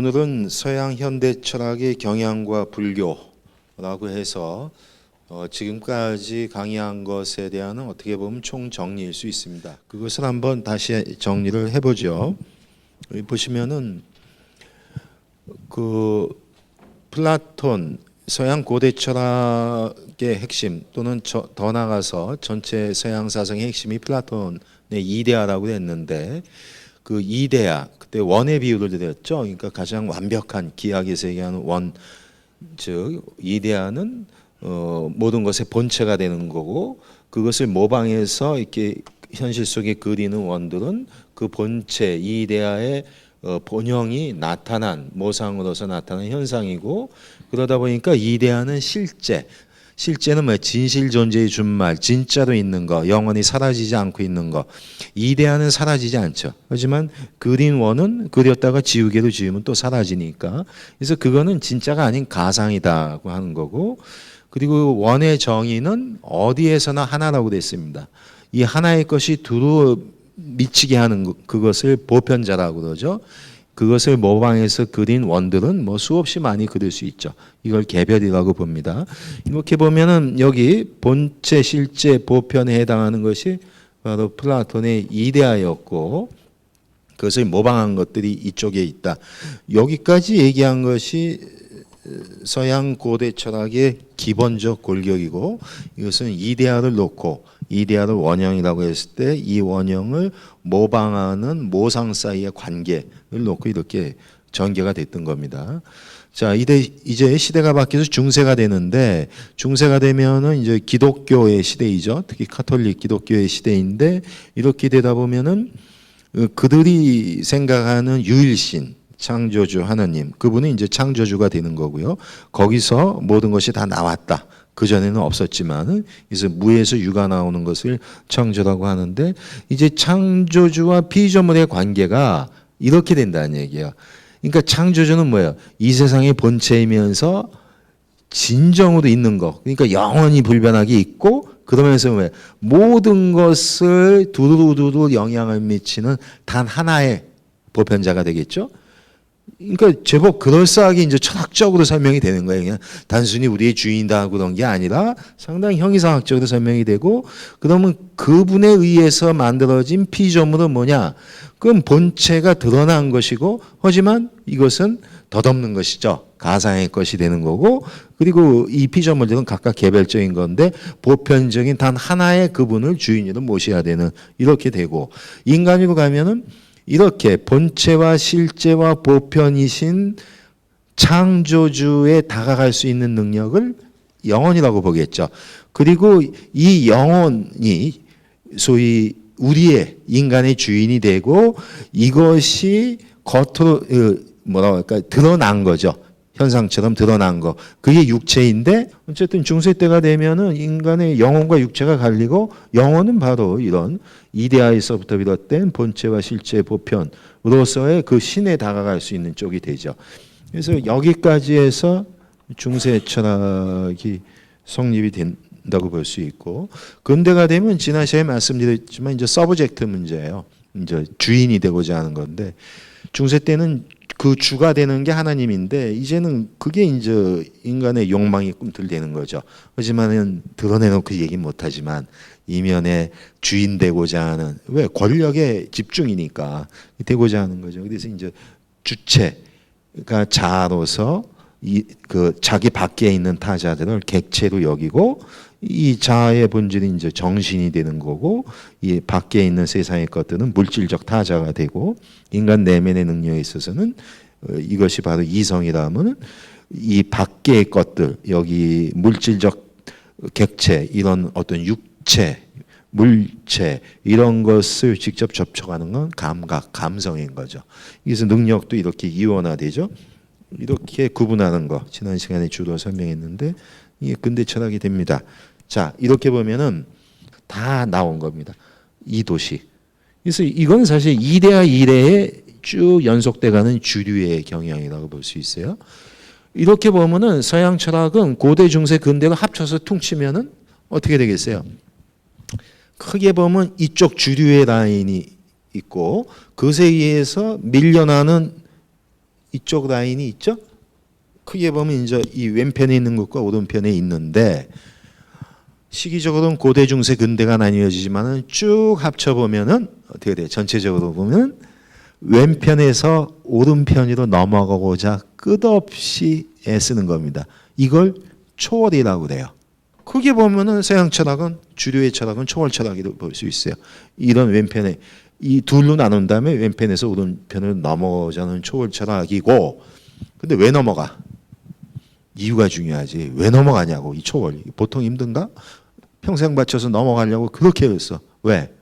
오늘은 서양 현대 철학의 경향과 불교라고 해서 지금까지 강의한 것에 대한 어떻게 보면 총정리일 수 있습니다. 그것을 한번 다시 정리를 해보죠. 여기 보시면은 그 플라톤 서양 고대 철학의 핵심 또는 더 나아가서 전체 서양 사상의 핵심이 플라톤의 이데아라고 했는데 그 이데아 그때 원의 비유를 드렸죠. 그러니까 가장 완벽한 기하에서 얘기하는 원, 즉 이데아는 모든 것의 본체가 되는 거고 그것을 모방해서 이렇게 현실 속에 그리는 원들은 그 본체 이데아의 본형이 나타난 모상으로서 나타난 현상이고 그러다 보니까 이데아는 실제는 뭐 진실 존재의 준말 진짜로 있는 거 영원히 사라지지 않고 있는 거 이데아는 사라지지 않죠. 하지만 그린 원은 그렸다가 지우개로 지우면 또 사라지니까 그래서 그거는 진짜가 아닌 가상이다고 하는 거고 그리고 원의 정의는 어디에서나 하나라고 됐습니다. 이 하나의 것이 두루 미치게 하는 그것을 보편자라고 그러죠. 그것을 모방해서 그린 원들은 뭐 수없이 많이 그릴 수 있죠. 이걸 개별이라고 봅니다. 이렇게 보면은 여기 본체, 실제, 보편에 해당하는 것이 바로 플라톤의 이데아였고 그것을 모방한 것들이 이쪽에 있다. 여기까지 얘기한 것이 서양 고대 철학의 기본적 골격이고 이것은 이데아를 놓고 이데아를 원형이라고 했을 때 이 원형을 모방하는 모상 사이의 관계를 놓고 이렇게 전개가 됐던 겁니다. 자, 이제 시대가 바뀌어서 중세가 되는데 중세가 되면은 이제 기독교의 시대이죠. 특히 카톨릭 기독교의 시대인데 이렇게 되다 보면은 그들이 생각하는 유일신 창조주 하나님 그분이 이제 창조주가 되는 거고요. 거기서 모든 것이 다 나왔다. 그전에는 없었지만 그래서 무에서 유가 나오는 것을 창조라고 하는데 이제 창조주와 피조물의 관계가 이렇게 된다는 얘기예요. 그러니까 창조주는 뭐예요? 이 세상의 본체이면서 진정으로 있는 거. 그러니까 영원히 불변하게 있고 그러면서 왜 모든 것을 두루두루 영향을 미치는 단 하나의 보편자가 되겠죠. 그러니까 제법 그럴싸하게 이제 철학적으로 설명이 되는 거예요. 그냥 단순히 우리의 주인이다 하고 그런 게 아니라 상당히 형이상학적으로 설명이 되고 그러면 그분에 의해서 만들어진 피조물은 뭐냐? 그건 본체가 드러난 것이고 하지만 이것은 덧없는 것이죠. 가상의 것이 되는 거고 그리고 이 피조물들은 각각 개별적인 건데 보편적인 단 하나의 그분을 주인으로 모셔야 되는 이렇게 되고 인간으로 가면은 이렇게 본체와 실제와 보편이신 창조주에 다가갈 수 있는 능력을 영혼이라고 보겠죠. 그리고 이 영혼이 소위 우리의 인간의 주인이 되고 이것이 겉으로 뭐라고 할까 드러난 거죠. 현상처럼 드러난 거. 그게 육체인데 어쨌든 중세 때가 되면은 인간의 영혼과 육체가 갈리고 영혼은 바로 이런 이데아에서부터 비롯된 본체와 실제 보편으로서의 그 신에 다가갈 수 있는 쪽이 되죠. 그래서 여기까지 해서 중세 철학이 성립이 된다고 볼 수 있고 근대가 되면 지난 시간에 말씀드렸지만 이제 서브젝트 문제예요. 이제 주인이 되고자 하는 건데 중세 때는 그 주가 되는 게 하나님인데 이제는 그게 이제 인간의 욕망이 꿈틀대는 거죠. 하지만은 드러내놓고 얘기 못하지만 이면에 주인 되고자 하는 왜 권력의 집중이니까 되고자 하는 거죠. 그래서 이제 주체가 자아로서 그 자기 밖에 있는 타자들을 객체로 여기고 이 자아의 본질이 이제 정신이 되는 거고 이 밖에 있는 세상의 것들은 물질적 타자가 되고 인간 내면의 능력에 있어서는 이것이 바로 이성이라면 이 밖의 것들 여기 물질적 객체 이런 어떤 육체 물체 이런 것을 직접 접촉하는 건 감각 감성인 거죠. 그래서 능력도 이렇게 이원화되죠. 이렇게 구분하는 거 지난 시간에 주로 설명했는데 이게 근대 철학이 됩니다. 자 이렇게 보면은 다 나온 겁니다. 이 도시. 그래서 이건 사실 이데아 이래에 쭉 연속돼가는 주류의 경향이라고 볼 수 있어요. 이렇게 보면은 서양 철학은 고대, 중세, 근대가 합쳐서 퉁치면은 어떻게 되겠어요? 크게 보면 이쪽 주류의 라인이 있고 그것에 의해서 밀려나는 이쪽 라인이 있죠? 크게 보면 이제 이 왼편에 있는 것과 오른편에 있는데 시기적으로는 고대, 중세, 근대가 나뉘어지지만은 쭉 합쳐 보면은 어떻게 돼요? 전체적으로 보면 왼편에서 오른편으로 넘어가고자 끝없이 애쓰는 겁니다. 이걸 초월이라고 그래요. 크게 보면은 서양 철학은 주류의 철학은 초월 철학이라고 볼 수 있어요. 이런 왼편에 이 둘로 나눈 다음에 왼편에서 오른편으로 넘어가자는 초월 철학이고, 근데 왜 넘어가? 이유가 중요하지. 왜 넘어가냐고. 이 초월 보통 힘든가? 평생 바쳐서 넘어가려고 그렇게 했어. 왜?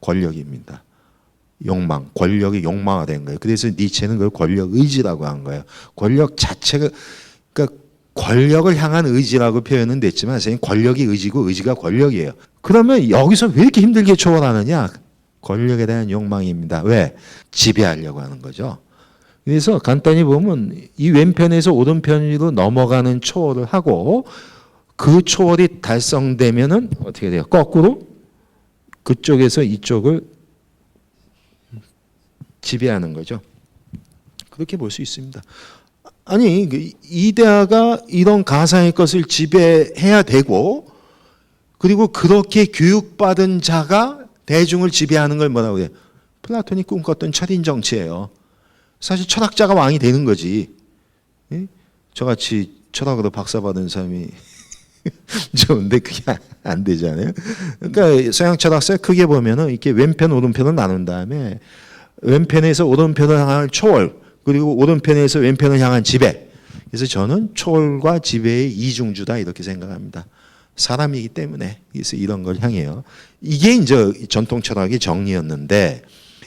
권력입니다. 욕망, 권력이 욕망화된 거예요. 그래서 니체는 그걸 권력 의지라고 한 거예요. 권력 자체가, 그러니까 권력을 향한 의지라고 표현은 됐지만 선생님 권력이 의지고 의지가 권력이에요. 그러면 여기서 왜 이렇게 힘들게 초월하느냐? 권력에 대한 욕망입니다. 왜? 지배하려고 하는 거죠. 그래서 간단히 보면 이 왼편에서 오른편으로 넘어가는 초월을 하고 그 초월이 달성되면은 어떻게 돼요? 거꾸로 그쪽에서 이쪽을 지배하는 거죠. 그렇게 볼 수 있습니다. 아니 이데아가 이런 가상의 것을 지배해야 되고 그리고 그렇게 교육받은 자가 대중을 지배하는 걸 뭐라고 해요? 플라톤이 꿈꿨던 철인 정치예요. 사실 철학자가 왕이 되는 거지. 저같이 철학으로 박사 받은 사람이 좋은데 그게 안 되잖아요. 그러니까 서양 철학사 크게 보면은 이렇게 왼편 오른편을 나눈 다음에 왼편에서 오른편을 향한 초월 그리고 오른편에서 왼편을 향한 지배. 그래서 저는 초월과 지배의 이중주다 이렇게 생각합니다. 사람이기 때문에 그래서 이런 걸 향해요. 이게 이제 전통 철학의 정리였는데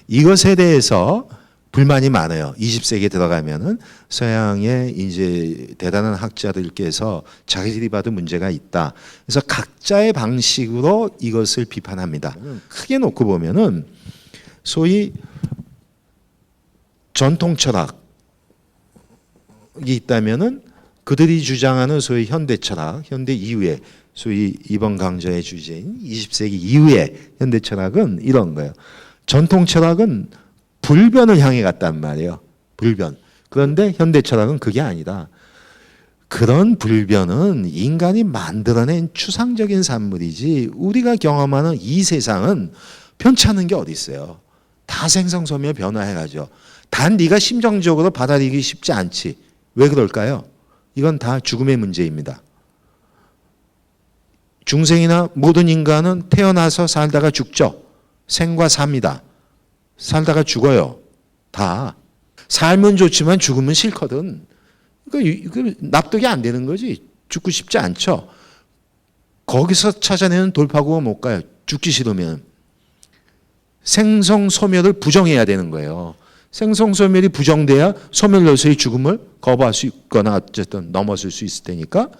이것에 대해서 불만이 많아요. 20세기에 들어가면은 서양의 이제 대단한 학자들께서 자기들이 봐도 문제가 있다. 그래서 각자의 방식으로 이것을 비판합니다. 크게 놓고 보면은 소위 전통 철학이 있다면은 그들이 주장하는 소위 현대 철학, 현대 이후에 소위 이번 강좌의 주제인 20세기 이후의 현대 철학은 이런 거예요. 전통 철학은 불변을 향해 갔단 말이에요. 불변. 그런데 현대 철학은 그게 아니다. 그런 불변은 인간이 만들어낸 추상적인 산물이지 우리가 경험하는 이 세상은 편찮은 게 어디 있어요. 다 생성소멸 변화해가죠. 단 네가 심정적으로 받아들이기 쉽지 않지. 왜 그럴까요? 이건 다 죽음의 문제입니다. 중생이나 모든 인간은 태어나서 살다가 죽죠. 생과 삽니다. 살다가 죽어요. 다. 삶은 좋지만 죽으면 싫거든. 그러니까 납득이 안 되는 거지. 죽고 싶지 않죠. 거기서 찾아내는 돌파구가 못 가요. 죽기 싫으면. 생성소멸을 부정해야 되는 거예요. 생성소멸이 부정돼야 소멸로서의 죽음을 거부할 수 있거나 어쨌든 넘어설 수 있을 테니까.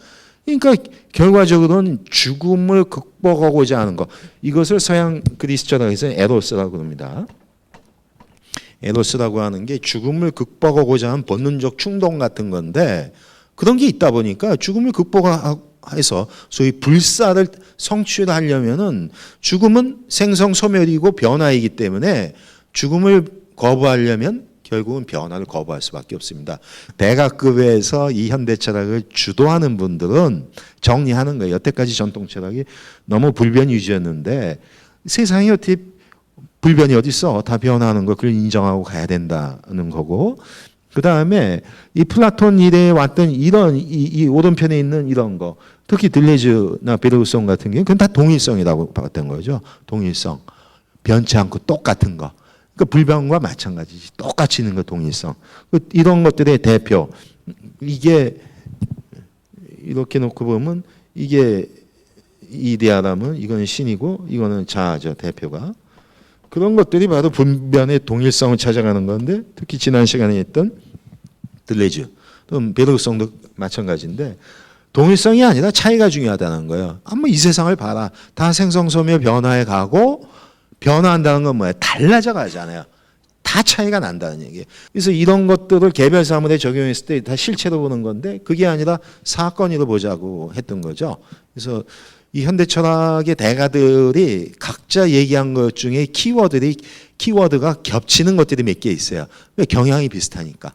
그러니까 결과적으로는 죽음을 극복하고자 하는 것. 이것을 서양 그리스 철학에서 에로스라고 합니다. 에로스라고 하는 게 죽음을 극복하고자 하는 본능적 충동 같은 건데 그런 게 있다 보니까 죽음을 극복해서 소위 불사를 성취하려면은 죽음은 생성소멸이고 변화이기 때문에 죽음을 거부하려면 결국은 변화를 거부할 수밖에 없습니다. 대가급에서 이 현대 철학을 주도하는 분들은 정리하는 거예요. 여태까지 전통 철학이 너무 불변 위주였는데 세상이 어떻게 불변이 어디 있어? 다 변화하는 거 그걸 인정하고 가야 된다는 거고 그 다음에 이 플라톤 이래에 왔던 이런 이 오른편에 있는 이런 거 특히 들레즈나 베르그송 같은 경우는 그건 다 동일성이라고 봤던 거죠. 동일성. 변치 않고 똑같은 거. 그러니까 불변과 마찬가지지. 똑같이 있는 거 동일성. 이런 것들의 대표. 이게 이렇게 놓고 보면 이게 이데아라면 이거는 신이고 이거는 자아죠. 대표가. 그런 것들이 바로 분변의 동일성을 찾아가는 건데 특히 지난 시간에 했던 들레즈 또 베르그송도 마찬가지인데 동일성이 아니라 차이가 중요하다는 거예요. 한번 이 세상을 봐라. 다 생성소멸 변화해 가고 변화한다는 건 뭐예요? 달라져 가잖아요. 다 차이가 난다는 얘기예요. 그래서 이런 것들을 개별 사물에 적용했을 때 다 실체로 보는 건데 그게 아니라 사건으로 보자고 했던 거죠. 그래서 이 현대 철학의 대가들이 각자 얘기한 것 중에 키워드가 겹치는 것들이 몇 개 있어요. 왜? 경향이 비슷하니까.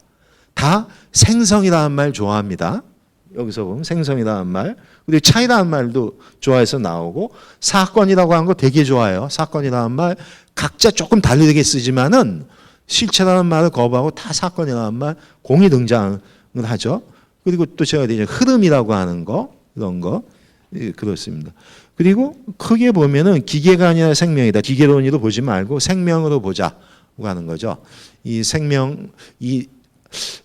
다 생성이라는 말 좋아합니다. 여기서 보면 생성이라는 말, 그리고 차이라는 말도 좋아해서 나오고, 사건이라고 하는 거 되게 좋아해요. 사건이라는 말 각자 조금 다르게 쓰지만은 실체라는 말을 거부하고 다 사건이라는 말 공이 등장을 하죠. 그리고 또 제가 이제 흐름이라고 하는 거, 이런 거, 그렇습니다. 그리고 크게 보면은 기계가 아니라 생명이다. 기계론으로 보지 말고 생명으로 보자고 하는 거죠. 이 생명, 이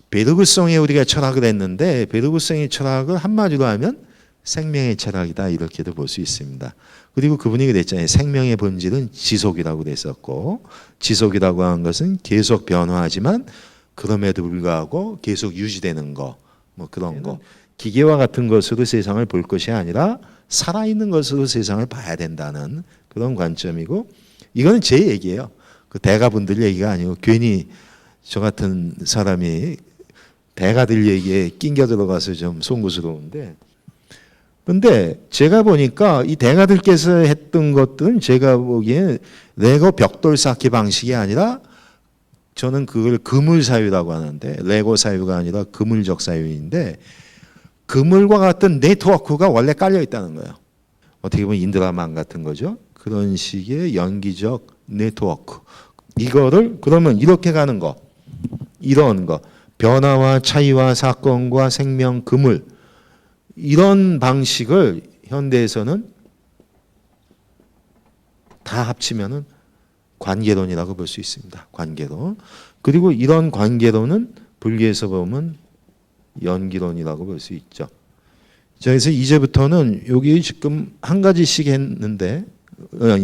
베르그송에 우리가 철학을 했는데, 베르그송의 철학을 한마디로 하면 생명의 철학이다, 이렇게도 볼 수 있습니다. 그리고 그분이 그랬잖아요. 생명의 본질은 지속이라고 그랬었고, 지속이라고 하는 것은 계속 변화하지만 그럼에도 불구하고 계속 유지되는 거, 뭐 그런 거. 기계와 같은 것으로 세상을 볼 것이 아니라 살아있는 것으로 세상을 봐야 된다는 그런 관점이고, 이거는 제 얘기예요. 그 대가분들 얘기가 아니고 괜히 저 같은 사람이 대가들 얘기에 낑겨 들어가서 좀 송구스러운데, 근데 제가 보니까 이 대가들께서 했던 것들은 제가 보기에 레고 벽돌 쌓기 방식이 아니라, 저는 그걸 그물 사유라고 하는데, 레고 사유가 아니라 그물적 사유인데, 그물과 같은 네트워크가 원래 깔려 있다는 거예요. 어떻게 보면 인드라만 같은 거죠. 그런 식의 연기적 네트워크. 이거를 그러면 이렇게 가는 거, 이런 거, 변화와 차이와 사건과 생명, 그물, 이런 방식을 현대에서는 다 합치면은 관계론이라고 볼 수 있습니다. 관계론. 그리고 이런 관계론은 불교에서 보면 연기론이라고 볼 수 있죠. 자, 그래서 이제부터는 여기 지금 한 가지씩 했는데,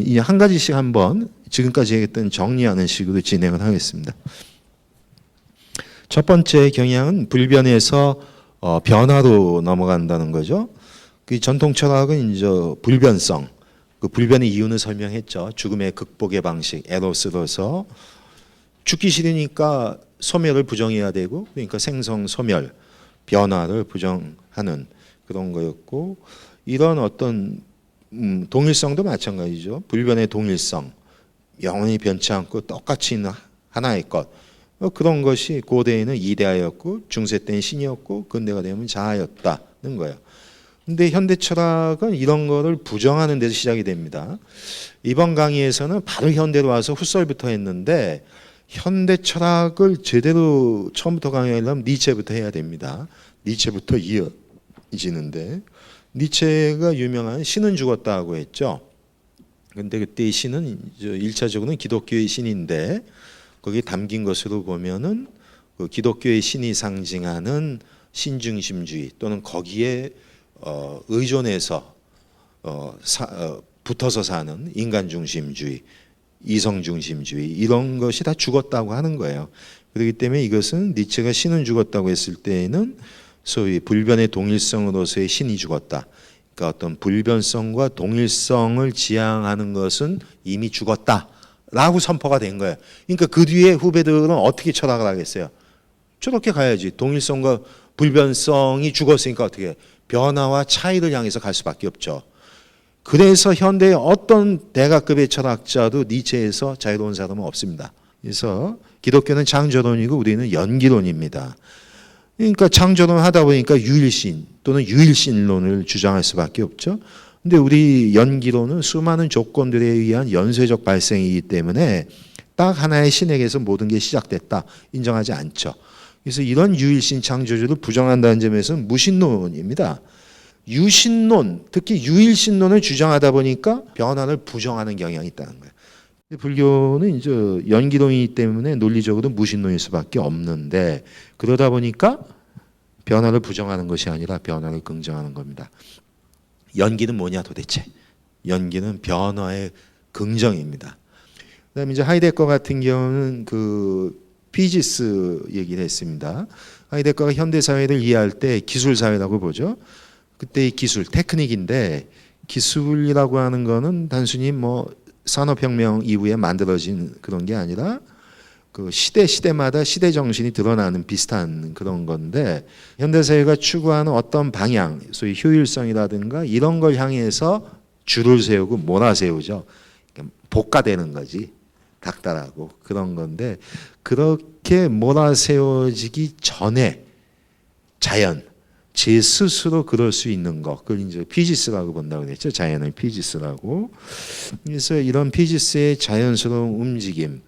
이 한 가지씩 한번 지금까지 했던 정리하는 식으로 진행을 하겠습니다. 첫 번째 경향은 불변에서 변화로 넘어간다는 거죠. 그 전통 철학은 이제 불변성, 그 불변의 이유는 설명했죠. 죽음의 극복의 방식, 에로스로서 죽기 싫으니까 소멸을 부정해야 되고, 그러니까 생성, 소멸, 변화를 부정하는 그런 거였고, 이런 어떤 동일성도 마찬가지죠. 불변의 동일성, 영원히 변치 않고 똑같이 있는 하나의 것, 그런 것이 고대에는 이데아였고, 중세 때는 신이었고, 근대가 되면 자아였다는 거예요. 근데 현대 철학은 이런 거를 부정하는 데서 시작이 됩니다. 이번 강의에서는 바로 현대로 와서 훗설부터 했는데, 현대 철학을 제대로 처음부터 강의하려면 니체부터 해야 됩니다. 니체부터 이어지는데, 니체가 유명한 신은 죽었다고 했죠. 근데 그때 이 신은 1차적으로는 기독교의 신인데, 거기에 담긴 것으로 보면은 그 기독교의 신이 상징하는 신중심주의, 또는 거기에 의존해서 붙어서 사는 인간중심주의, 이성중심주의, 이런 것이 다 죽었다고 하는 거예요. 그렇기 때문에 이것은 니체가 신은 죽었다고 했을 때에는 소위 불변의 동일성으로서의 신이 죽었다. 그러니까 어떤 불변성과 동일성을 지향하는 것은 이미 죽었다라고 선포가 된 거예요. 그러니까 그 뒤에 후배들은 어떻게 철학을 하겠어요? 저렇게 가야지. 동일성과 불변성이 죽었으니까 어떻게 해? 변화와 차이를 향해서 갈 수밖에 없죠. 그래서 현대의 어떤 대가급의 철학자도 니체에서 자유로운 사람은 없습니다. 그래서 기독교는 창조론이고 우리는 연기론입니다. 그러니까 창조론 하다 보니까 유일신 또는 유일신론을 주장할 수밖에 없죠. 근데 우리 연기론은 수많은 조건들에 의한 연쇄적 발생이기 때문에 딱 하나의 신에게서 모든 게 시작됐다 인정하지 않죠. 그래서 이런 유일신 창조주를 부정한다는 점에서는 무신론입니다. 유신론, 특히 유일신론을 주장하다 보니까 변화를 부정하는 경향이 있다는 거예요. 불교는 이제 연기론이기 때문에 논리적으로 무신론일 수밖에 없는데, 그러다 보니까 변화를 부정하는 것이 아니라 변화를 긍정하는 겁니다. 연기는 뭐냐 도대체? 연기는 변화의 긍정입니다. 그다음에 이제 하이데거 같은 경우는 그 피지스 얘기를 했습니다. 하이데거가 현대 사회를 이해할 때 기술 사회라고 보죠. 그때 이 기술, 테크닉인데, 기술이라고 하는 거는 단순히 뭐 산업혁명 이후에 만들어진 그런 게 아니라 그 시대마다 시대 정신이 드러나는 비슷한 그런 건데, 현대사회가 추구하는 어떤 방향, 소위 효율성이라든가 이런 걸 향해서 줄을 세우고 몰아세우죠. 복가되는 거지. 닥달하고 그런 건데 그렇게 몰아세워지기 전에 자연 제 스스로 그럴 수 있는 것 그걸 이제 피지스라고 본다고 그랬죠. 자연을 피지스라고. 그래서 이런 피지스의 자연스러운 움직임.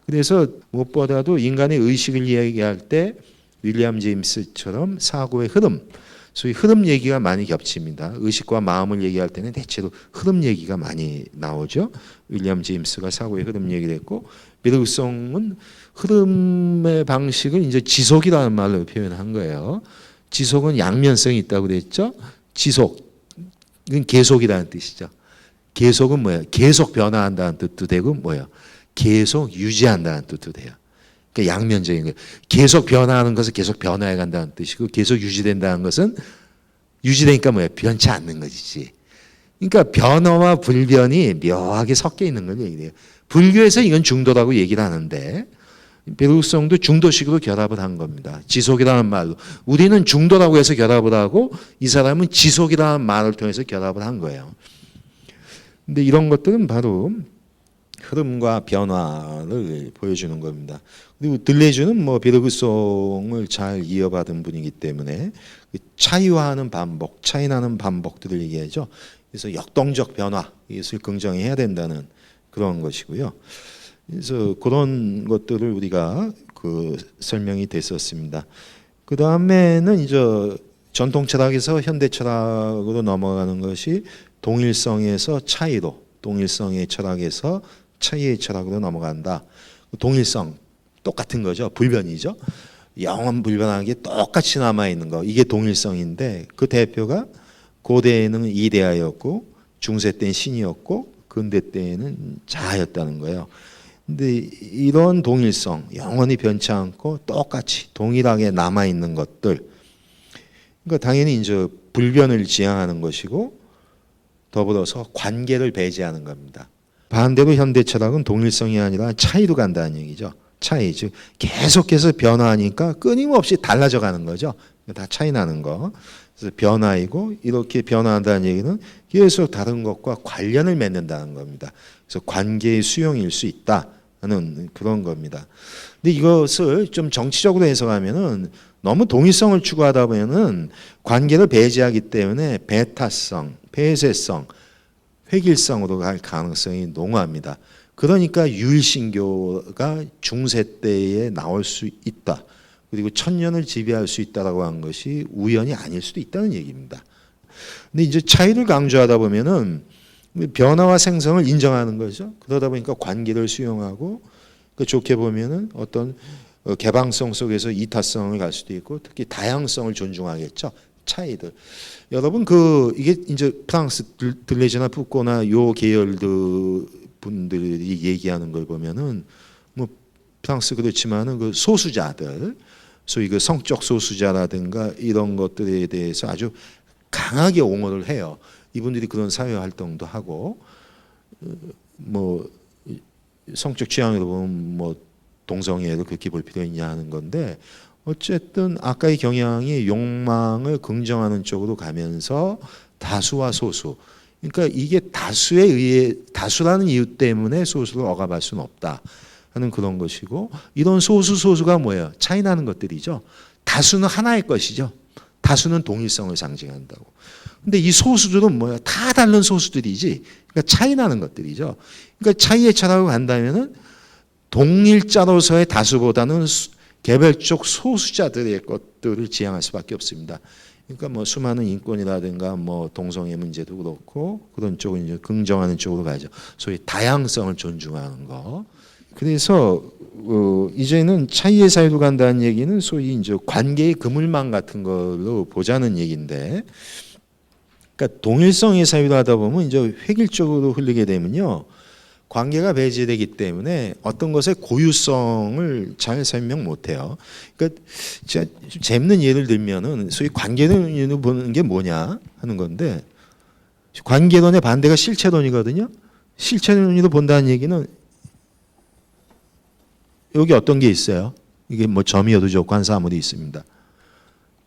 그래서 무엇보다도 인간의 의식을 이야기할 때 윌리엄 제임스처럼 사고의 흐름, 소위 흐름 얘기가 많이 겹칩니다. 의식과 마음을 얘기할 때는 대체로 흐름 얘기가 많이 나오죠. 윌리엄 제임스가 사고의 흐름 얘기를 했고 베르그송은 흐름의 방식을 이제 지속이라는 말로 표현한 거예요. 지속은 양면성이 있다고 그랬죠. 지속은 계속이라는 뜻이죠. 계속은 뭐예요? 계속 변화한다는 뜻도 되고 뭐예요? 계속 유지한다는 뜻도 돼요. 그러니까 양면적인 거예요. 계속 변화하는 것은 계속 변화해 간다는 뜻이고 계속 유지된다는 것은 유지되니까 뭐예요? 변치 않는 것이지. 그러니까 변화와 불변이 묘하게 섞여 있는 걸 얘기해요. 불교에서 이건 중도라고 얘기를 하는데 베르그송도 중도식으로 결합을 한 겁니다. 지속이라는 말로. 우리는 중도라고 해서 결합을 하고 이 사람은 지속이라는 말을 통해서 결합을 한 거예요. 근데 이런 것들은 바로 흐름과 변화를 보여주는 겁니다. 그리고 들레주는 뭐 베르그송을 잘 이어받은 분이기 때문에 차이화하는 반복, 차이나는 반복들을 얘기하죠. 그래서 역동적 변화, 이것을 긍정해야 된다는 그런 것이고요. 그래서 그런 것들을 우리가 그 설명이 됐었습니다. 그 다음에는 이제 전통 철학에서 현대 철학으로 넘어가는 것이 동일성에서 차이로, 동일성의 철학에서 차이의 철학으로 넘어간다. 동일성 똑같은 거죠. 불변이죠. 영원 불변하게 똑같이 남아 있는 거. 이게 동일성인데 그 대표가 고대에는 이데아였고 중세 때는 신이었고 근대 때에는 자아였다는 거예요. 근데 이런 동일성, 영원히 변치 않고 똑같이 동일하게 남아 있는 것들, 그러니까 당연히 이제 불변을 지향하는 것이고 더불어서 관계를 배제하는 겁니다. 반대로 현대 철학은 동일성이 아니라 차이로 간다는 얘기죠. 차이, 즉 계속해서 변화하니까 끊임없이 달라져 가는 거죠. 다 차이 나는 거. 그래서 변화이고 이렇게 변화한다는 얘기는 계속 다른 것과 관련을 맺는다는 겁니다. 그래서 관계의 수용일 수 있다는 그런 겁니다. 근데 이것을 좀 정치적으로 해석하면은 너무 동일성을 추구하다 보면은 관계를 배제하기 때문에 배타성, 폐쇄성, 획일성으로 갈 가능성이 농후합니다. 그러니까 유일신교가 중세 때에 나올 수 있다. 그리고 천년을 지배할 수 있다라고 한 것이 우연이 아닐 수도 있다는 얘기입니다. 근데 이제 차이를 강조하다 보면은 변화와 생성을 인정하는 거죠. 그러다 보니까 관계를 수용하고 그 좋게 보면은 어떤 개방성 속에서 이타성을 갈 수도 있고 특히 다양성을 존중하겠죠. 차이들. 여러분 이게 이제 프랑스 들레즈나 푸꼬나 요 계열들 분들이 얘기하는 걸 보면은 뭐 프랑스 그렇지만은 그 소수자들 소위 그 성적 소수자라든가 이런 것들에 대해서 아주 강하게 옹호를 해요. 이분들이 그런 사회 활동도 하고 뭐 성적 취향으로 보면 뭐 동성애를 그렇게 볼 필요 있냐 하는 건데 어쨌든 아까의 경향이 욕망을 긍정하는 쪽으로 가면서 다수와 소수. 그러니까 이게 다수에 의해 다수라는 이유 때문에 소수를 억압할 수는 없다 하는 그런 것이고 이런 소수가 뭐예요? 차이 나는 것들이죠. 다수는 하나의 것이죠. 다수는 동일성을 상징한다고. 근데 이 소수들은 뭐야? 다 다른 소수들이지. 그러니까 차이 나는 것들이죠. 그러니까 차이의 철학을 간다면은 동일자로서의 다수보다는 개별적 소수자들의 것들을 지향할 수밖에 없습니다. 그러니까 뭐 수많은 인권이라든가 뭐 동성애 문제도 그렇고 그런 쪽은 이제 긍정하는 쪽으로 가죠. 소위 다양성을 존중하는 거. 그래서 이제는 차이의 사회로 간다는 얘기는 소위 이제 관계의 그물망 같은 걸로 보자는 얘기인데, 그러니까 동일성의 사회로 하다 보면 이제 획일적으로 흐르게 되면요. 관계가 배제되기 때문에 어떤 것의 고유성을 잘 설명 못해요. 그러니까 제가 좀 재밌는 예를 들면은 소위 관계론을 보는 게 뭐냐 하는 건데 관계론의 반대가 실체론이거든요. 실체론으로 본다는 얘기는 여기 어떤 게 있어요? 이게 뭐 점이어도 좋고 한 사물이 있습니다.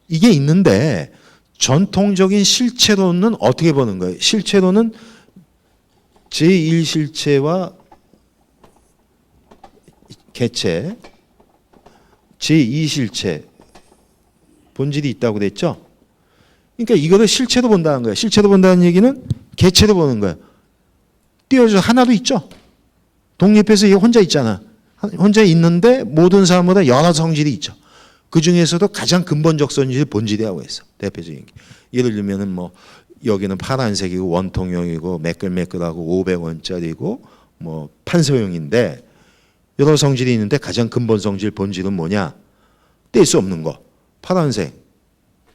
이게 있는데 전통적인 실체론은 어떻게 보는 거예요? 실체론은 제1실체와 개체, 제2실체 본질이 있다고 그랬죠. 그러니까 이거를 실체로 본다는 거예요. 실체로 본다는 얘기는 개체로 보는 거예요. 띄워줘 하나도 있죠. 독립해서 얘 혼자 있잖아. 혼자 있는데 모든 사람마다 여러 성질이 있죠. 그 중에서도 가장 근본적 성질이 본질이라고 했어. 대표적인 게. 예를 들면은 뭐 여기는 파란색이고 원통형이고 매끌매끌하고 500원짜리고 뭐 판서형인데 여러 성질이 있는데 가장 근본 성질 본질은 뭐냐? 뗄 수 없는 거. 파란색.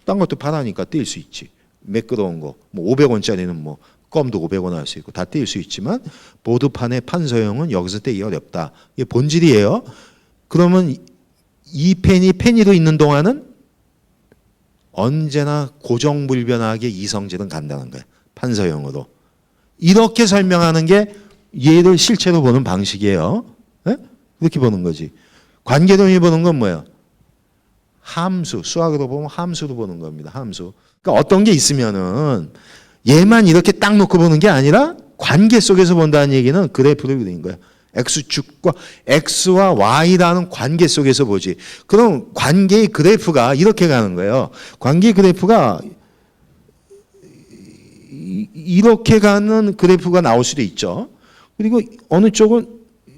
딴 것도 파라니까 떼일 수 있지. 매끄러운 거. 뭐 500원짜리는 뭐 껌도 500원 할 수 있고 다 떼일 수 있지만 보드판의 판서형은 여기서 떼기 어렵다. 이게 본질이에요. 그러면 이 펜이 펜으로 있는 동안은 언제나 고정불변하게 이 성질은 간다는 거예요. 판서형으로. 이렇게 설명하는 게 얘를 실체로 보는 방식이에요. 네? 그렇게 보는 거지. 관계론이 보는 건 뭐예요? 함수, 수학으로 보면 함수로 보는 겁니다. 함수. 그러니까 어떤 게 있으면은 얘만 이렇게 딱 놓고 보는 게 아니라 관계 속에서 본다는 얘기는 그래프를 그리는 거예요. X축과 X와 Y라는 관계 속에서 보지. 그럼 관계의 그래프가 이렇게 가는 거예요. 관계의 그래프가 이렇게 가는 그래프가 나올 수도 있죠. 그리고 어느 쪽은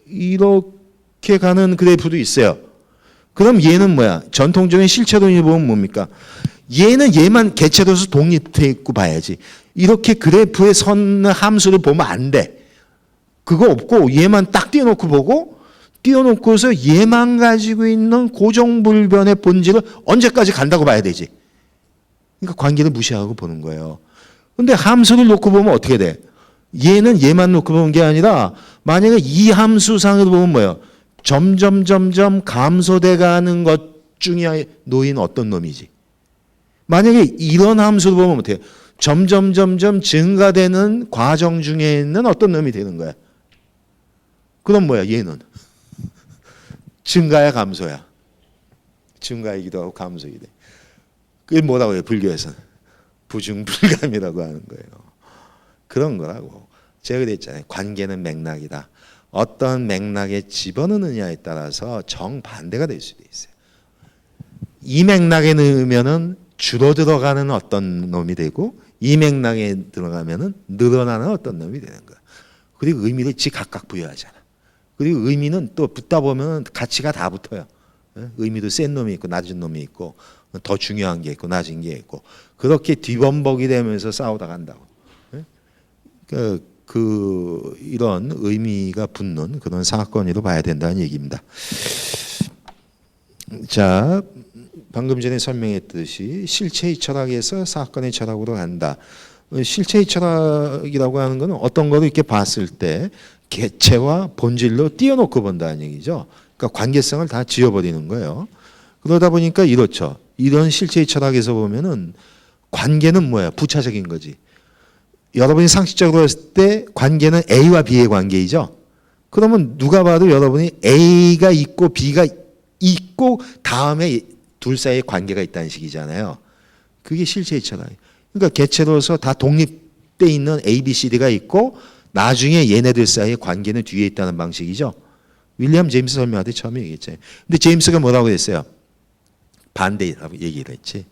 이렇게 가는 그래프도 있어요. 그럼 얘는 뭐야? 전통적인 실체론을 보면 뭡니까? 얘는 얘만 개체로서 독립해 있고 봐야지. 이렇게 그래프의 선 함수를 보면 안 돼. 그거 없고 얘만 딱 띄워놓고 보고 띄워놓고서 얘만 가지고 있는 고정불변의 본질을 언제까지 간다고 봐야 되지. 그러니까 관계를 무시하고 보는 거예요. 근데 함수를 놓고 보면 어떻게 돼? 얘는 얘만 놓고 보는 게 아니라 만약에 이 함수상으로 보면 뭐예요? 점점 감소돼 가는 것 중에 놓인 어떤 놈이지. 만약에 이런 함수를 보면 어떻게 점점 증가되는 과정 중에 있는 어떤 놈이 되는 거야. 그럼 뭐야 얘는? 증가야 감소야. 증가이기도 하고 감소이기도 해. 그게 뭐라고 해요 불교에서는? 부중불감이라고 하는 거예요. 그런 거라고. 제가 그랬잖아요. 관계는 맥락이다. 어떤 맥락에 집어넣느냐에 따라서 정반대가 될 수도 있어요. 이 맥락에 넣으면은 줄어들어가는 어떤 놈이 되고 이 맥락에 들어가면은 늘어나는 어떤 놈이 되는 거야. 그리고 의미를 지 각각 부여하잖아. 그리고 의미는 또 붙다 보면 가치가 다 붙어요. 의미도 센 놈이 있고 낮은 놈이 있고 더 중요한 게 있고 낮은 게 있고 그렇게 뒤범벅이 되면서 싸우다 간다고. 이런 의미가 붙는 그런 사건으로 봐야 된다는 얘기입니다. 자, 방금 전에 설명했듯이 실체의 철학에서 사건의 철학으로 간다. 실체의 철학이라고 하는 것은 어떤 거를 이렇게 봤을 때 개체와 본질로 띄워놓고 본다는 얘기죠. 그러니까 관계성을 다 지워버리는 거예요. 그러다 보니까 이렇죠. 이런 실체의 철학에서 보면은 관계는 뭐야? 부차적인 거지. 여러분이 상식적으로 했을 때 관계는 A와 B의 관계이죠. 그러면 누가 봐도 여러분이 A가 있고 B가 있고 다음에 둘 사이에 관계가 있다는 식이잖아요. 그게 실체의 철학이에요. 그러니까 개체로서 다 독립돼 있는 A, B, C, D가 있고 나중에 얘네들 사이의 관계는 뒤에 있다는 방식이죠. 윌리엄 제임스 설명할 때 처음에 얘기했잖아요. 근데 제임스가 뭐라고 했어요? 반대라고 얘기를 했지.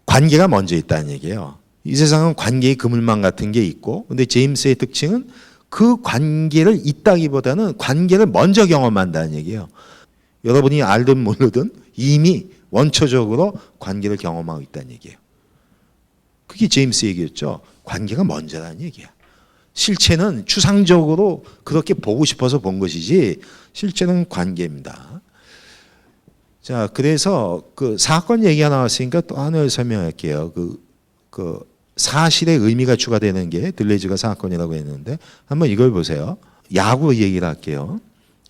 관계가 먼저 있다는 얘기예요. 이 세상은 관계의 그물망 같은 게 있고 근데 제임스의 특징은 그 관계를 있다기보다는 관계를 먼저 경험한다는 얘기예요. 여러분이 알든 모르든 이미 원초적으로 관계를 경험하고 있다는 얘기예요. 그게 제임스 얘기였죠. 관계가 먼저라는 얘기야. 실체는 추상적으로 그렇게 보고 싶어서 본 것이지 실체는 관계입니다. 자, 그래서 그 사건 얘기가 나왔으니까 또 하나를 설명할게요. 그 사실의 의미가 추가되는 게 들레즈가 사건이라고 했는데 한번 이걸 보세요. 야구 얘기를 할게요.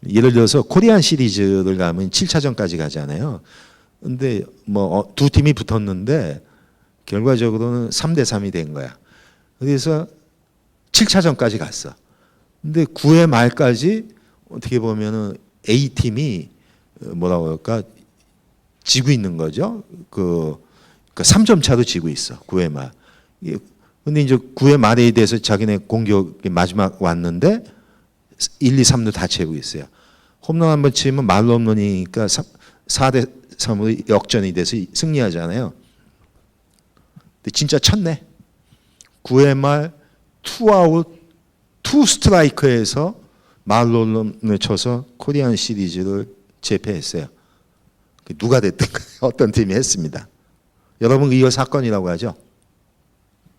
예를 들어서 코리안 시리즈를 가면 7차전까지 가잖아요. 근데 뭐 두 팀이 붙었는데 결과적으로는 3대3이 된 거야. 그래서 7차전까지 갔어. 근데 9회 말까지 어떻게 보면은 A팀이 뭐라고 할까? 지고 있는 거죠. 그 3점 차로 지고 있어. 9회 말. 근데 이제 9회 말에 대해서 자기네 공격이 마지막 왔는데 1, 2, 3루 다 채우고 있어요. 홈런 한번 치면 말로 홈런이니까 4대 3으로 역전이 돼서 승리하잖아요. 근데 진짜 쳤네. 9회 말 2아웃 2스트라이크에서 말로 홈런을 쳐서 코리안 시리즈를 제패했어요. 누가 됐든 어떤 팀이 했습니다. 여러분 이거 사건이라고 하죠.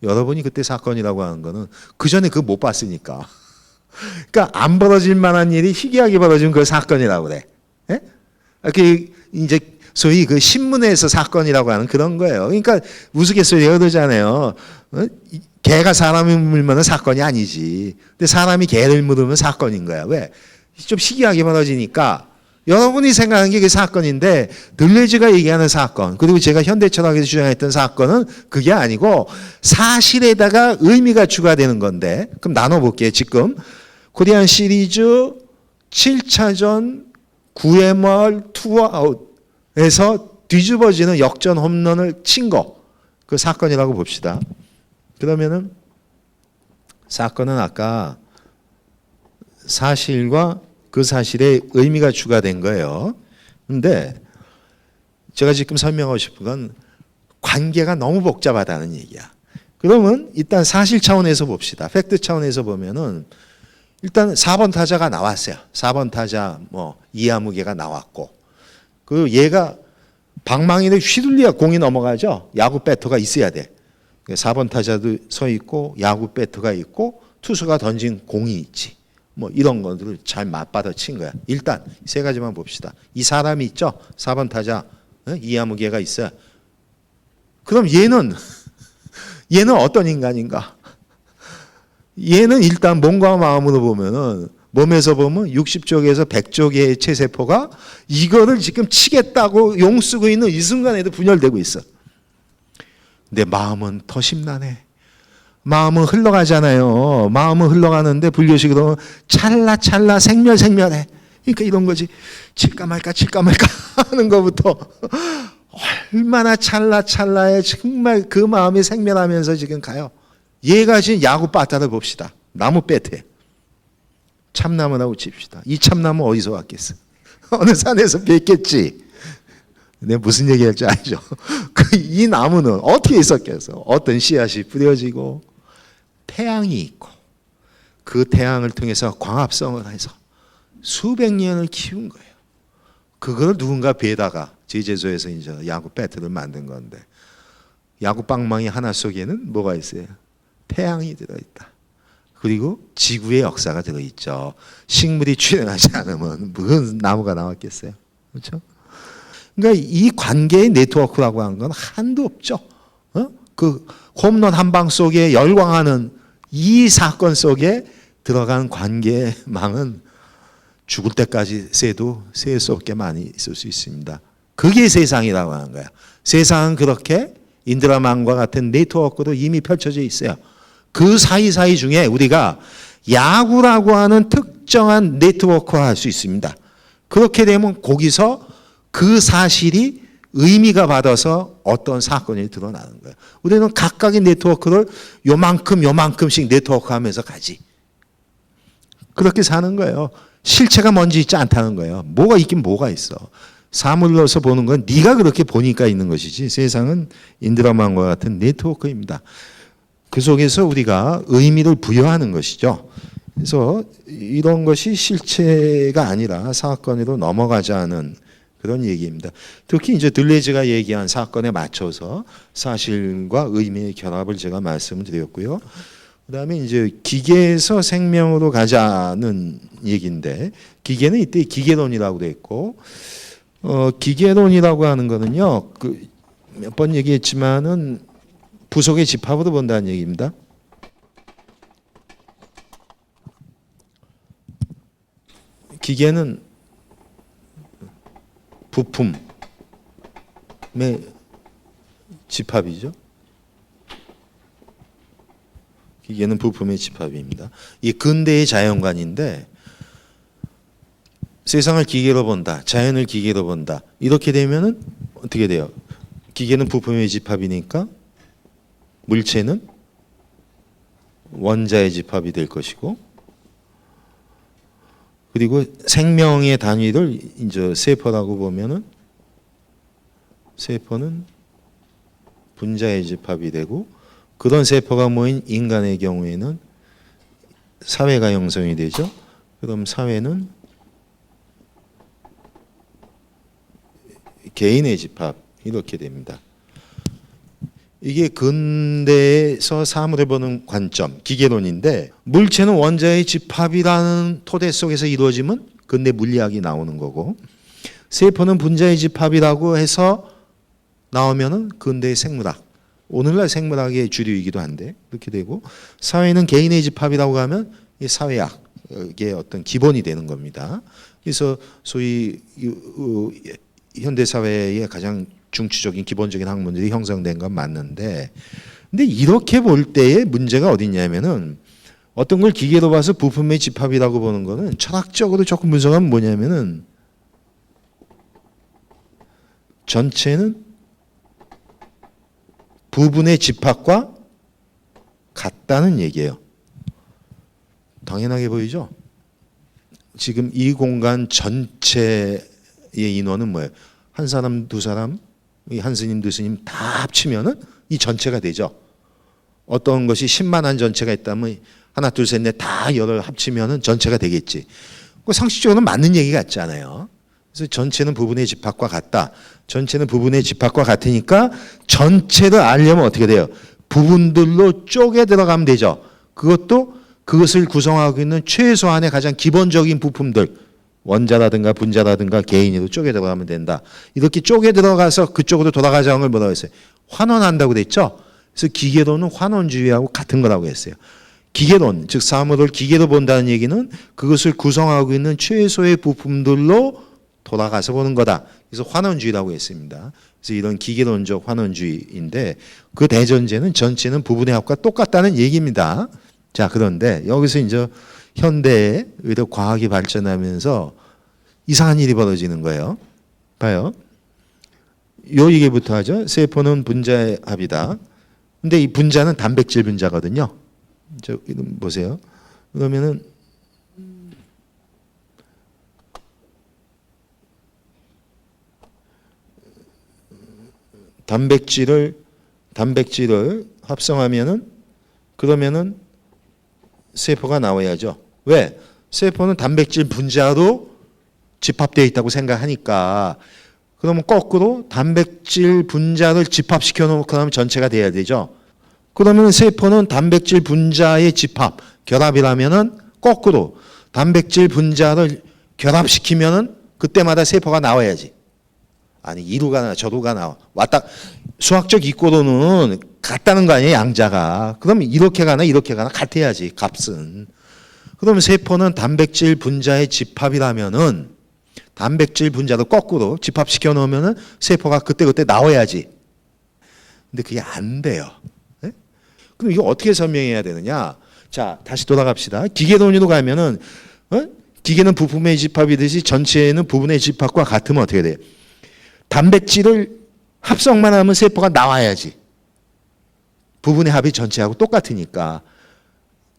여러분이 그때 사건이라고 하는 거는 그 전에 그거 못 봤으니까. 그러니까 안 벌어질 만한 일이 희귀하게 벌어진 그 사건이라고 그래. 예? 그 이제 소위 그 신문에서 사건이라고 하는 그런 거예요. 그러니까 우스갯소리가 그러잖아요. 개가 사람을 물면 사건이 아니지. 근데 사람이 개를 물으면 사건인 거야. 왜? 좀 희귀하게 벌어지니까 여러분이 생각하는 게 그 사건인데 들레즈가 얘기하는 사건 그리고 제가 현대철학에서 주장했던 사건은 그게 아니고 사실에다가 의미가 추가되는 건데 그럼 나눠볼게요. 지금 코리안 시리즈 7차전 9회 말 투아웃에서 뒤집어지는 역전 홈런을 친 거 그 사건이라고 봅시다. 그러면은 사건은 아까 사실과 그 사실에 의미가 추가된 거예요. 근데 제가 지금 설명하고 싶은 건 관계가 너무 복잡하다는 얘기야. 그러면 일단 사실 차원에서 봅시다. 팩트 차원에서 보면은 일단 4번 타자가 나왔어요. 4번 타자 이하무게가 나왔고 그 얘가 방망이를 휘둘려야 공이 넘어가죠. 야구 배터가 있어야 돼. 4번 타자도 서 있고 야구 배터가 있고 투수가 던진 공이 있지. 이런 것들을 잘 맞받아 친 거야. 일단 세 가지만 봅시다. 이 사람이 있죠. 4번 타자 이하무게가 있어요. 그럼 얘는 어떤 인간인가? 얘는 일단 몸과 마음으로 보면은 몸에서 보면 60쪽에서 100쪽의 체세포가 이거를 지금 치겠다고 용 쓰고 있는 이 순간에도 분열되고 있어. 근데 마음은 더 심란해. 마음은 흘러가잖아요. 마음은 흘러가는데 불교식으로 찰나찰나 생멸해. 그러니까 이런 거지. 칠까 말까 하는 것부터 얼마나 찰나찰나에 정말 그 마음이 생멸하면서 지금 가요. 얘가 지금 야구 빠따를 봅시다. 나무 빼태. 참나무라고 칩시다. 이 참나무 어디서 왔겠어? 어느 산에서 뱄겠지. 내가 무슨 얘기할지 알죠? 이 나무는 어떻게 있었겠어? 어떤 씨앗이 뿌려지고 태양이 있고 그 태양을 통해서 광합성을 해서 수백 년을 키운 거예요. 그걸 누군가 베다가 제재소에서 이제 야구 배트를 만든 건데 야구 방망이 하나 속에는 뭐가 있어요? 태양이 들어있다. 그리고 지구의 역사가 들어있죠. 식물이 출현하지 않으면 무슨 나무가 나왔겠어요? 그렇죠? 그러니까 이 관계의 네트워크라고 하는 건 한도 없죠. 그 홈런 한 방 속에 열광하는 이 사건 속에 들어간 관계망은 죽을 때까지 세도 셀 수 없게 많이 있을 수 있습니다. 그게 세상이라고 하는 거야. 세상은 그렇게 인드라망과 같은 네트워크도 이미 펼쳐져 있어요. 그 사이사이 중에 우리가 야구라고 하는 특정한 네트워크화 할 수 있습니다. 그렇게 되면 거기서 그 사실이 의미가 받아서 어떤 사건이 드러나는 거예요. 우리는 각각의 네트워크를 요만큼씩 네트워크하면서 가지. 그렇게 사는 거예요. 실체가 뭔지 있지 않다는 거예요. 뭐가 있긴 뭐가 있어. 사물로서 보는 건 네가 그렇게 보니까 있는 것이지 세상은 인드라만과 같은 네트워크입니다. 그 속에서 우리가 의미를 부여하는 것이죠. 그래서 이런 것이 실체가 아니라 사건으로 넘어가자는 그런 얘기입니다. 특히 이제 들레즈가 얘기한 사건에 맞춰서 사실과 의미의 결합을 제가 말씀을 드렸고요. 그다음에 이제 기계에서 생명으로 가자는 얘기인데 기계는 이때 기계론이라고 돼 있고 기계론이라고 하는 거는요. 그 몇 번 얘기했지만은 부속의 집합으로 본다는 얘기입니다. 기계는 부품의 집합이죠. 기계는 부품의 집합입니다. 이 근대의 자연관인데 세상을 기계로 본다, 자연을 기계로 본다. 이렇게 되면은 어떻게 돼요? 기계는 부품의 집합이니까 물체는 원자의 집합이 될 것이고 그리고 생명의 단위를 이제 세포라고 보면은 세포는 분자의 집합이 되고 그런 세포가 모인 인간의 경우에는 사회가 형성이 되죠. 그럼 사회는 개인의 집합 이렇게 됩니다. 이게 근대에서 사물을 보는 관점, 기계론인데 물체는 원자의 집합이라는 토대 속에서 이루어지면 근대 물리학이 나오는 거고 세포는 분자의 집합이라고 해서 나오면은 근대의 생물학, 오늘날 생물학의 주류이기도 한데 그렇게 되고 사회는 개인의 집합이라고 하면 이 사회학의 어떤 기본이 되는 겁니다. 그래서 소위 현대 사회의 가장 중추적인 기본적인 학문들이 형성된 건 맞는데 근데 이렇게 볼 때의 문제가 어디 있냐면은 어떤 걸 기계로 봐서 부품의 집합이라고 보는 거는 철학적으로 조금 분석하면 뭐냐면은 전체는 부분의 집합과 같다는 얘기예요. 당연하게 보이죠? 지금 이 공간 전체의 인원은 뭐예요? 한 사람, 두 사람, 한 스님, 두 스님 다 합치면은 이 전체가 되죠. 어떤 것이 10만한 전체가 있다면 하나, 둘, 셋, 넷 다 열을 합치면은 전체가 되겠지. 그 상식적으로는 맞는 얘기 같지 않아요? 그래서 전체는 부분의 집합과 같다. 전체는 부분의 집합과 같으니까 전체를 알려면 어떻게 돼요? 부분들로 쪼개 들어가면 되죠. 그것도 그것을 구성하고 있는 최소한의 가장 기본적인 부품들, 원자라든가 분자라든가 개인으로 쪼개 들어가면 된다. 이렇게 쪼개 들어가서 그쪽으로 돌아가자는 걸 뭐라고 했어요? 환원한다고 그랬죠. 그래서 기계론은 환원주의하고 같은 거라고 했어요. 기계론, 즉 사물을 기계로 본다는 얘기는 그것을 구성하고 있는 최소의 부품들로 돌아가서 보는 거다. 그래서 환원주의라고 했습니다. 그래서 이런 기계론적 환원주의인데 그 대전제는 전체는 부분의 합과 똑같다는 얘기입니다. 자, 그런데 여기서 이제 현대에 의료 과학이 발전하면서 이상한 일이 벌어지는 거예요. 봐요. 요 얘기부터 하죠. 세포는 분자의 합이다. 근데 이 분자는 단백질 분자거든요. 저 이름 보세요. 그러면은 단백질을 합성하면은 그러면은 세포가 나와야죠. 왜? 세포는 단백질 분자로 집합되어 있다고 생각하니까 그러면 거꾸로 단백질 분자를 집합시켜 놓고 나면 전체가 돼야 되죠. 그러면 세포는 단백질 분자의 집합, 결합이라면은 거꾸로 단백질 분자를 결합시키면은 그때마다 세포가 나와야지. 아니 이루가 나와 저루가 나와 왔다. 수학적 이꼬로는 같다는 거 아니에요, 양자가. 그럼 이렇게 가나 이렇게 가나 같아야지, 값은. 그러면 세포는 단백질 분자의 집합이라면은 단백질 분자도 거꾸로 집합시켜 놓으면은 세포가 그때그때 나와야지. 근데 그게 안 돼요. 네? 그럼 이거 어떻게 설명해야 되느냐? 자, 다시 돌아갑시다. 기계론으로 가면은 기계는 부품의 집합이듯이 전체는 부분의 집합과 같으면 어떻게 돼요? 단백질을 합성만 하면 세포가 나와야지. 부분의 합이 전체하고 똑같으니까.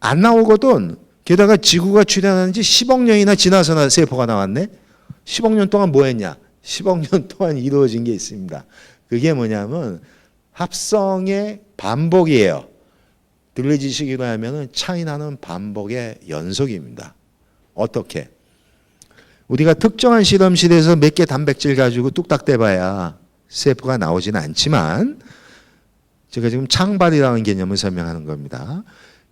안 나오거든. 게다가 지구가 출현한 지 10억 년이나 지나서 세포가 나왔네. 10억 년 동안 뭐 했냐? 10억 년 동안 이루어진 게 있습니다. 그게 뭐냐면 합성의 반복이에요. 들려지시기로 하면 차이 나는 반복의 연속입니다. 어떻게? 우리가 특정한 실험실에서 몇 개 단백질 가지고 뚝딱 떼봐야 세포가 나오지는 않지만 제가 지금 창발이라는 개념을 설명하는 겁니다.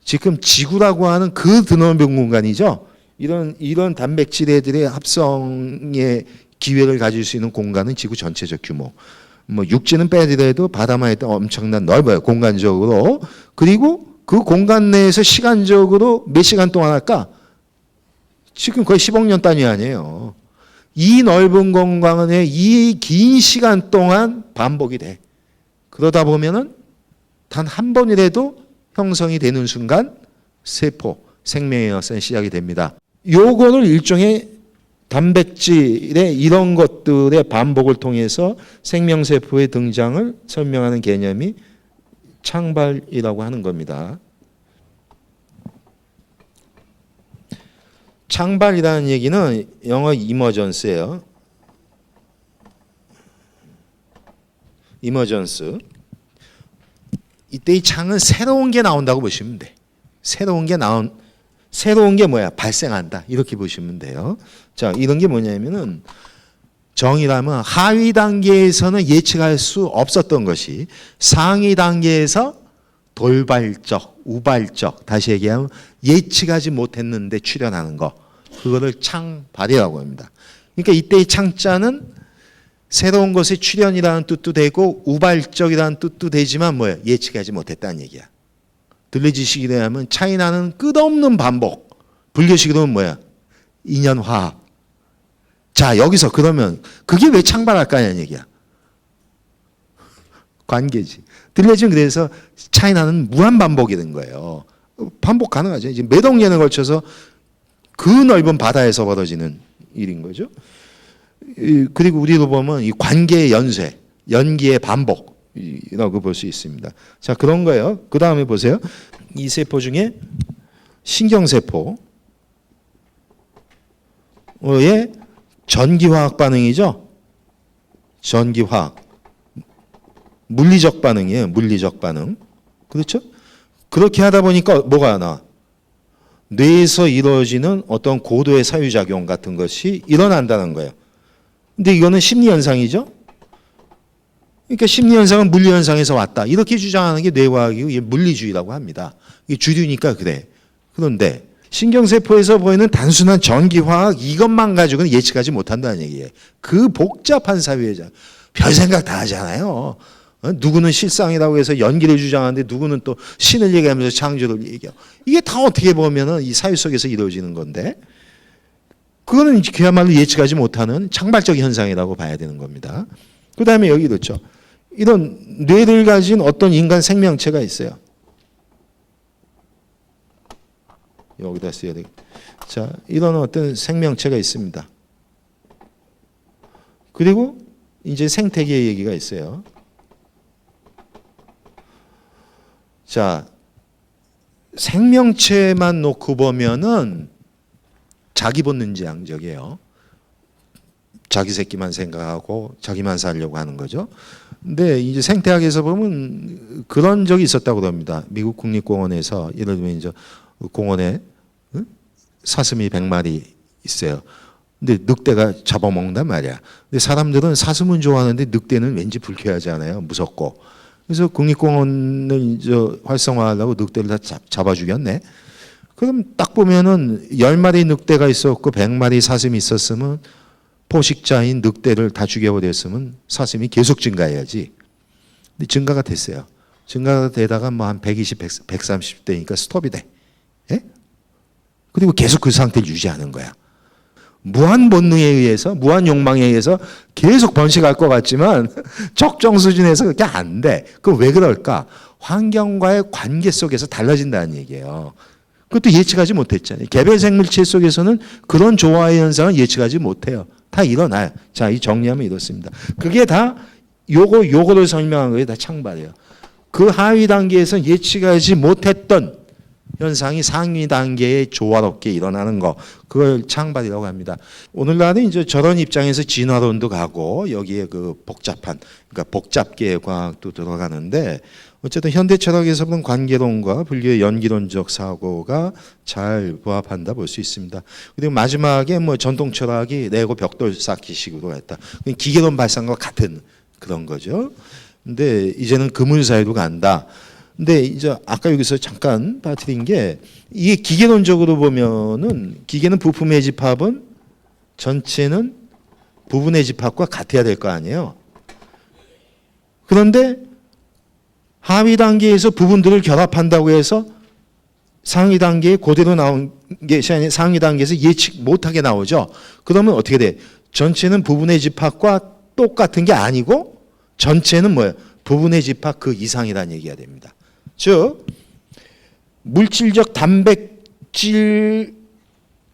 지금 지구라고 하는 그 드넓은 공간이죠. 이런 단백질들의 합성의 기회를 가질 수 있는 공간은 지구 전체적 규모. 뭐 육지는 빼더라도 바다만 해도 엄청난 넓어요, 공간적으로. 그리고 그 공간 내에서 시간적으로 몇 시간 동안 할까? 지금 거의 10억 년 단위 아니에요. 이 넓은 공간에 이 긴 시간 동안 반복이 돼. 그러다 보면은 단 한 번이라도 형성이 되는 순간 세포, 생명의 역사는 시작이 됩니다. 요거를 일종의 단백질의 이런 것들의 반복을 통해서 생명세포의 등장을 설명하는 개념이 창발이라고 하는 겁니다. 창발이라는 얘기는 영어 이머전스예요. 이머전스. 이때 이 창은 새로운 게 나온다고 보시면 돼. 새로운 게 뭐야? 발생한다. 이렇게 보시면 돼요. 자, 이런 게 뭐냐면은 정의라면 하위 단계에서는 예측할 수 없었던 것이 상위 단계에서 돌발적, 우발적, 다시 얘기하면 예측하지 못했는데 출현하는 거. 그거를 창발이라고 합니다. 그러니까 이때의 창자는 새로운 것의 출현이라는 뜻도 되고 우발적이라는 뜻도 되지만 뭐예요? 예측하지 못했다는 얘기야. 들려지시기로 하면 차이나는 끝없는 반복. 불교식으로는 뭐야? 인연화학. 자, 여기서 그러면 그게 왜 창발할까냐는 얘기야. 관계지. 들려진 그래서 차이나는 무한 반복이 된 거예요. 반복 가능하죠. 이제 몇 억 년에 걸쳐서 그 넓은 바다에서 벌어지는 일인 거죠. 그리고 우리도 보면 이 관계의 연쇄, 연기의 반복이라고 볼 수 있습니다. 자, 그런 거예요. 그 다음에 보세요. 이 세포 중에 신경세포의 전기화학 반응이죠. 전기화학. 물리적 반응이에요. 물리적 반응. 그렇죠? 그렇게 하다 보니까 뭐가 나와? 뇌에서 이루어지는 어떤 고도의 사유작용 같은 것이 일어난다는 거예요. 근데 이거는 심리현상이죠. 그러니까 심리현상은 물리현상에서 왔다. 이렇게 주장하는 게 뇌과학이고 물리주의라고 합니다. 이게 주류니까 그래. 그런데 신경세포에서 보이는 단순한 전기화학 이것만 가지고는 예측하지 못한다는 얘기예요. 그 복잡한 사유의 별 생각 다 하잖아요. 누구는 실상이라고 해서 연기를 주장하는데 누구는 또 신을 얘기하면서 창조를 얘기하고 이게 다 어떻게 보면은 이 사유 속에서 이루어지는 건데 그거는 그야말로 예측하지 못하는 창발적 현상이라고 봐야 되는 겁니다. 그 다음에 여기 그렇죠. 이런 뇌를 가진 어떤 인간 생명체가 있어요. 여기다 써야 되겠다. 자, 이런 어떤 생명체가 있습니다. 그리고 이제 생태계 얘기가 있어요. 자, 생명체만 놓고 보면은 자기 본능지향적이에요. 자기 새끼만 생각하고 자기만 살려고 하는 거죠. 근데 이제 생태학에서 보면 그런 적이 있었다고 합니다. 미국 국립공원에서 예를 들면 이제 공원에 사슴이 100마리 있어요. 근데 늑대가 잡아먹는단 말이야. 근데 사람들은 사슴은 좋아하는데 늑대는 왠지 불쾌하지 않아요. 무섭고. 그래서 국립공원을 이제 활성화하려고 늑대를 다 잡아 죽였네. 그럼 딱 보면은 10마리 늑대가 있었고 100마리 사슴이 있었으면 포식자인 늑대를 다 죽여버렸으면 사슴이 계속 증가해야지. 근데 증가가 됐어요. 증가가 되다가 뭐 한 120, 130대니까 스톱이 돼. 예? 그리고 계속 그 상태를 유지하는 거야. 무한 본능에 의해서, 무한 욕망에 의해서 계속 번식할 것 같지만 적정 수준에서 그렇게 안 돼. 그럼 왜 그럴까? 환경과의 관계 속에서 달라진다는 얘기예요. 그것도 예측하지 못했잖아요. 개별 생물체 속에서는 그런 조화의 현상은 예측하지 못해요. 다 일어나요. 자, 이 정리하면 이렇습니다. 그게 다 요거를 설명한 거예요. 다 창발이에요. 그 하위 단계에서 예측하지 못했던 현상이 상위 단계에 조화롭게 일어나는 거, 그걸 창발이라고 합니다. 오늘날은 이제 저런 입장에서 진화론도 가고 여기에 그 복잡한, 그러니까 복잡계의 과학도 들어가는데 어쨌든 현대 철학에서 보면 관계론과 불교의 연기론적 사고가 잘 부합한다 볼 수 있습니다. 그리고 마지막에 뭐 전통 철학이 레고 벽돌 쌓기식으로 했다. 기계론 발상과 같은 그런 거죠. 근데 이제는 그물사회로 간다. 근데 이제 아까 여기서 잠깐 빠뜨린 게 이게 기계론적으로 보면은 기계는 부품의 집합은 전체는 부분의 집합과 같아야 될 거 아니에요. 그런데 하위 단계에서 부분들을 결합한다고 해서 상위 단계에 그대로 나온 게 상위 단계에서 예측 못하게 나오죠. 그러면 어떻게 돼? 전체는 부분의 집합과 똑같은 게 아니고 전체는 뭐예요? 부분의 집합 그 이상이라는 얘기가 됩니다. 즉 물질적 단백질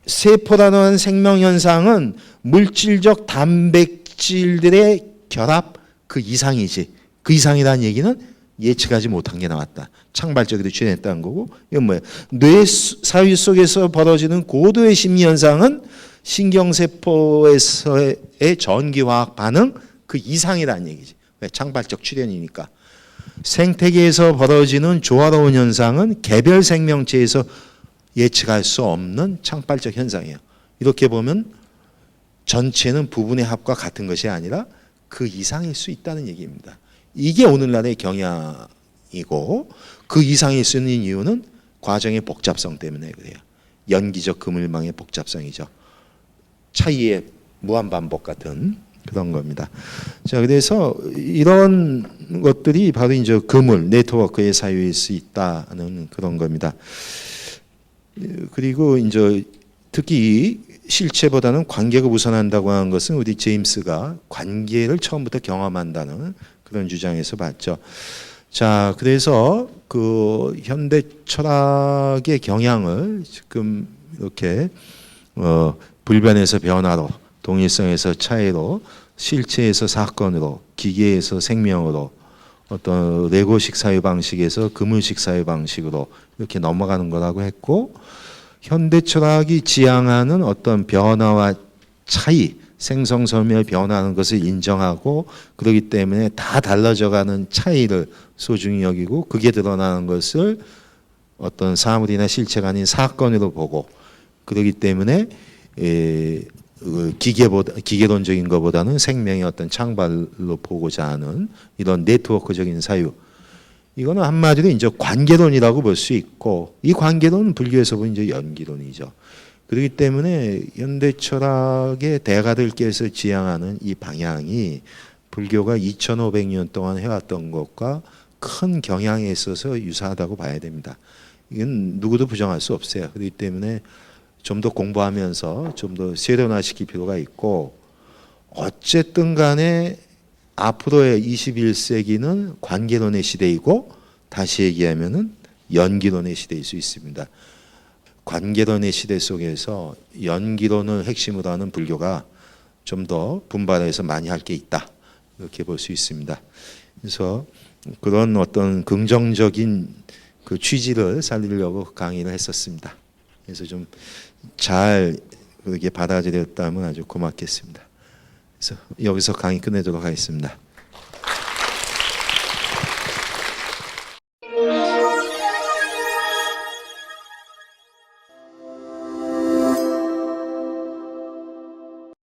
세포라는 생명현상은 물질적 단백질들의 결합 그 이상이지. 그 이상이라는 얘기는 예측하지 못한 게 나왔다. 창발적으로 출현했다는 거고, 이건 뭐예요? 뇌 사유 속에서 벌어지는 고도의 심리 현상은 신경세포에서의 전기화학 반응 그 이상이라는 얘기지. 왜? 창발적 출현이니까. 생태계에서 벌어지는 조화로운 현상은 개별 생명체에서 예측할 수 없는 창발적 현상이에요. 이렇게 보면 전체는 부분의 합과 같은 것이 아니라 그 이상일 수 있다는 얘기입니다. 이게 오늘날의 경향이고, 그 이상일 수 있는 이유는 과정의 복잡성 때문에 그래요. 연기적 그물망의 복잡성이죠. 차이의 무한반복 같은 그런 겁니다. 자, 그래서 이런 것들이 바로 이제 그물, 네트워크의 사유일 수 있다는 그런 겁니다. 그리고 이제 특히 실체보다는 관계가 우선한다고 하는 것은 우리 제임스가 관계를 처음부터 경험한다는 그런 주장에서 봤죠. 자, 그래서 그 현대 철학의 경향을 지금 이렇게 불변에서 변화로, 동일성에서 차이로, 실체에서 사건으로, 기계에서 생명으로, 어떤 레고식 사유 방식에서 그물식 사유 방식으로 이렇게 넘어가는 거라고 했고, 현대 철학이 지향하는 어떤 변화와 차이, 생성섬유의 변화하는 것을 인정하고, 그렇기 때문에 다 달라져가는 차이를 소중히 여기고, 그게 드러나는 것을 어떤 사물이나 실체가 아닌 사건으로 보고, 그렇기 때문에 기계론적인 것보다는 생명의 어떤 창발로 보고자 하는 이런 네트워크적인 사유, 이거는 한마디로 이제 관계론이라고 볼 수 있고, 이 관계론은 불교에서 보면 이제 연기론이죠. 그렇기 때문에 현대 철학의 대가들께서 지향하는 이 방향이 불교가 2500년 동안 해왔던 것과 큰 경향에 있어서 유사하다고 봐야 됩니다. 이건 누구도 부정할 수 없어요. 그렇기 때문에 좀 더 공부하면서 좀 더 세련화시킬 필요가 있고, 어쨌든 간에 앞으로의 21세기는 관계론의 시대이고, 다시 얘기하면은 연기론의 시대일 수 있습니다. 관계론의 시대 속에서 연기론을 핵심으로 하는 불교가 좀 더 분발해서 많이 할 게 있다, 이렇게 볼 수 있습니다. 그래서 그런 어떤 긍정적인 그 취지를 살리려고 강의를 했었습니다. 그래서 좀 잘 그렇게 받아들였다면 아주 고맙겠습니다. 그래서 여기서 강의 끝내도록 하겠습니다.